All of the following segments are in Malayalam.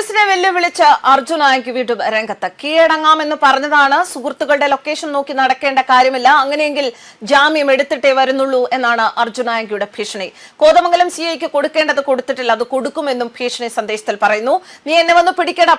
പോലീസിനെ വെല്ലുവിളിച്ച് അർജുൻ ആയങ്കി വീണ്ടും രംഗത്ത്. കീഴടങ്ങാമെന്ന് പറഞ്ഞതാണ്. സുഹൃത്തുക്കളുടെ ലൊക്കേഷൻ നോക്കി നടക്കേണ്ട കാര്യമില്ല, അങ്ങനെയെങ്കിൽ ജാമ്യം എടുത്തിട്ടേ വരുന്നുള്ളൂ എന്നാണ് അർജുൻ ആയങ്കിയുടെ ഭീഷണി. കോതമംഗലം സിഐക്ക് കൊടുക്കേണ്ടത് കൊടുത്തിട്ടില്ല, അത് കൊടുക്കുമെന്നും ഭീഷണി സന്ദേശത്തിൽ പറയുന്നു. നീ എന്നെ വന്ന്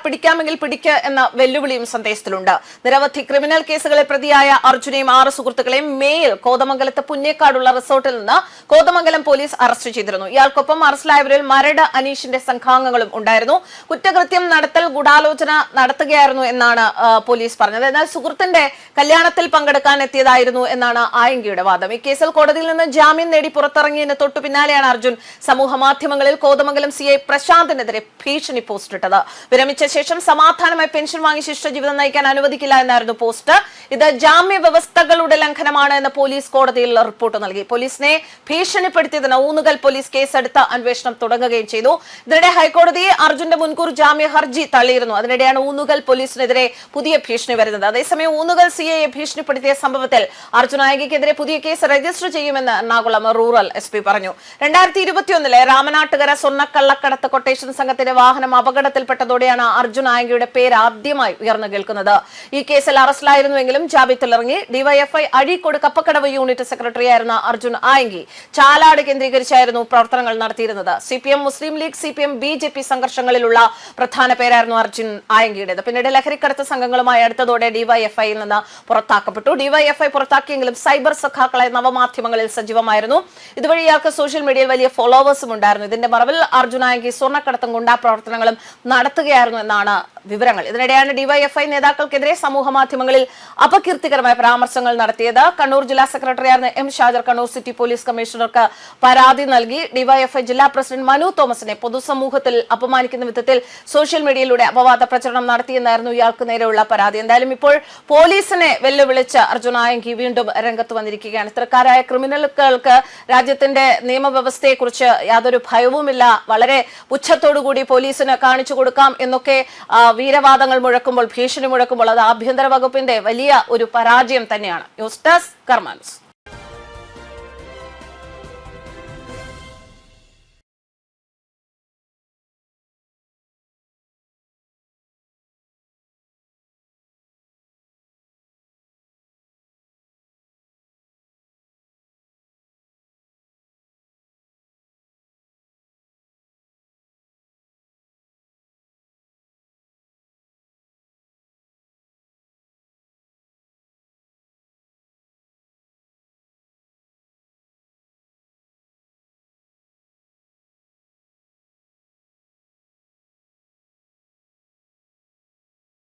പിടിക്കാമെങ്കിൽ പിടിക്ക എന്ന വെല്ലുവിളിയും സന്ദേശത്തിലുണ്ട്. നിരവധി ക്രിമിനൽ കേസുകളിൽ പ്രതിയായ അർജുനെയും 6 സുഹൃത്തുക്കളെയും മേയിൽ കോതമംഗലത്ത് പുന്നേക്കാടുള്ള റിസോർട്ടിൽ നിന്ന് കോതമംഗലം പോലീസ് അറസ്റ്റ് ചെയ്തിരുന്നു. ഇയാൾക്കൊപ്പം അറസ്റ്റിലായവരിൽ മരട് അനീഷിന്റെ സംഘാംഗങ്ങളും ഉണ്ടായിരുന്നു. കുറ്റകൃത്യം നടത്തൽ ഗൂഢാലോചന നടത്തുകയായിരുന്നു എന്നാണ് പോലീസ് പറഞ്ഞത്. എന്നാൽ സുഹൃത്തിന്റെ കല്യാണത്തിൽ പങ്കെടുക്കാൻ എത്തിയതായിരുന്നു എന്നാണ് ആയങ്കിയുടെ വാദം. ഈ കേസിൽ കോടതിയിൽ നിന്ന് ജാമ്യം നേടി പുറത്തിറങ്ങിയതിന് തൊട്ടു പിന്നാലെയാണ് അർജുൻ സമൂഹ മാധ്യമങ്ങളിൽ കോതമംഗലം സിഐ പ്രശാന്തിനെതിരെ ഭീഷണി പോസ്റ്റ് ഇട്ടത്. വിരമിച്ച ശേഷം സമാധാനമായി പെൻഷൻ വാങ്ങി ശിഷ്ടജീവിതം നയിക്കാൻ അനുവദിക്കില്ല എന്നായിരുന്നു പോസ്റ്റ്. ഇത് ജാമ്യ വ്യവസ്ഥകളുടെ ലംഘനമാണ് എന്ന് പോലീസ് കോടതിയിൽ റിപ്പോർട്ട് നൽകി. പോലീസിനെ ഭീഷണിപ്പെടുത്തിയതിന് ഊന്നുകൽ പോലീസ് കേസെടുത്ത് അന്വേഷണം തുടങ്ങുകയും ചെയ്തു. ഇതിനിടെ ഹൈക്കോടതി അർജുന്റെ മുൻകൂർ ജാമ്യ ഹർജി തള്ളിയിരുന്നു. അതിനിടെയാണ് ഊന്നുകൽ പോലീസിനെതിരെ പുതിയ ഭീഷണി വരുന്നത്. അതേസമയം ഊന്നുകൽ സിഐയെ ഭീഷണിപ്പെടുത്തിയ സംഭവത്തിൽ അർജുൻ ആയങ്കിക്കെതിരെ പുതിയ കേസ് രജിസ്റ്റർ ചെയ്യുമെന്ന് എറണാകുളം റൂറൽ SP പറഞ്ഞു. 2021 രാമനാട്ടുകര സ്വർണ്ണക്കള്ളക്കടത്ത് കൊട്ടേഷൻ സംഘത്തിന്റെ വാഹനം അപകടത്തിൽപ്പെട്ടതോടെയാണ് അർജുൻ ആയങ്കിയുടെ പേര് ആദ്യമായി ഉയർന്നു കേൾക്കുന്നത്. ഈ കേസിൽ അറസ്റ്റിലായിരുന്നുവെങ്കിലും ജാമ്യത്തിലിറങ്ങി. ഡിവൈഎഫ്ഐ അഴീക്കോട് കപ്പക്കടവ് യൂണിറ്റ് സെക്രട്ടറിയായിരുന്ന അർജുൻ ആയങ്കി ചാലാട് കേന്ദ്രീകരിച്ചായിരുന്നു പ്രവർത്തനങ്ങൾ നടത്തിയിരുന്നത്. CPM, മുസ്ലിം ലീഗ്, CPM, BJP സംഘർഷങ്ങളിലുള്ള പ്രധാന പേരായിരുന്നു അർജുൻ ആയങ്കിയുടേത്. പിന്നീട് ലഹരിക്കടത്ത് സംഘങ്ങളുമായി അടുത്തതോടെ ഡിവൈഎഫ്ഐയിൽ നിന്ന് പുറത്താക്കപ്പെട്ടു. ഡിവൈഎഫ്ഐ പുറത്താക്കിയെങ്കിലും സൈബർ സഖാക്കളെ നവമാധ്യമങ്ങളിൽ സജീവമായിരുന്നു. ഇതുവഴി ഇയാൾക്ക് സോഷ്യൽ മീഡിയയിൽ വലിയ ഫോളോവേഴ്സും ഉണ്ടായിരുന്നു. ഇതിന്റെ മറവിൽ അർജുൻ ആയങ്കി സ്വർണ്ണക്കടത്തും ഗുണ്ടാ പ്രവർത്തനങ്ങളും നടത്തുകയായിരുന്നു എന്നാണ് വിവരങ്ങൾ. ഇതിനിടെയാണ് ഡിവൈഎഫ്ഐ നേതാക്കൾക്കെതിരെ സമൂഹ മാധ്യമങ്ങളിൽ അപകീർത്തികരമായ പരാമർശങ്ങൾ നടത്തിയത്. കണ്ണൂർ ജില്ലാ സെക്രട്ടറിയായിരുന്ന M. Shajar Kannur city police കമ്മീഷണർക്ക് പരാതി നൽകി. ഡിവൈഎഫ്ഐ ജില്ലാ പ്രസിഡന്റ് മനു തോമസിനെ പൊതുസമൂഹത്തിൽ അപമാനിക്കുന്ന വിധത്തിൽ സോഷ്യൽ മീഡിയയിലൂടെ അപവാദ പ്രചരണം നടത്തിയെന്നായിരുന്നു ഇയാൾക്ക് നേരെയുള്ള പരാതി. എന്തായാലും ഇപ്പോൾ പോലീസിനെ വെല്ലുവിളിച്ച് അർജുൻ ആയങ്കി വീണ്ടും രംഗത്ത് വന്നിരിക്കുകയാണ്. ഇത്തരക്കാരായ ക്രിമിനലുകൾക്ക് രാജ്യത്തിന്റെ നിയമവ്യവസ്ഥയെക്കുറിച്ച് യാതൊരു ഭയവുമില്ല, വളരെ പുച്ഛത്തോടുകൂടി പോലീസിന് കാണിച്ചു കൊടുക്കാം എന്നൊക്കെ വീരവാദങ്ങൾ മുഴക്കുമ്പോൾ, ഭീഷണി മുഴക്കുമ്പോൾ അത് ആഭ്യന്തര വകുപ്പിന്റെ വലിയ ഒരു പരാജയം തന്നെയാണ്. News desk കർമാൻസ്.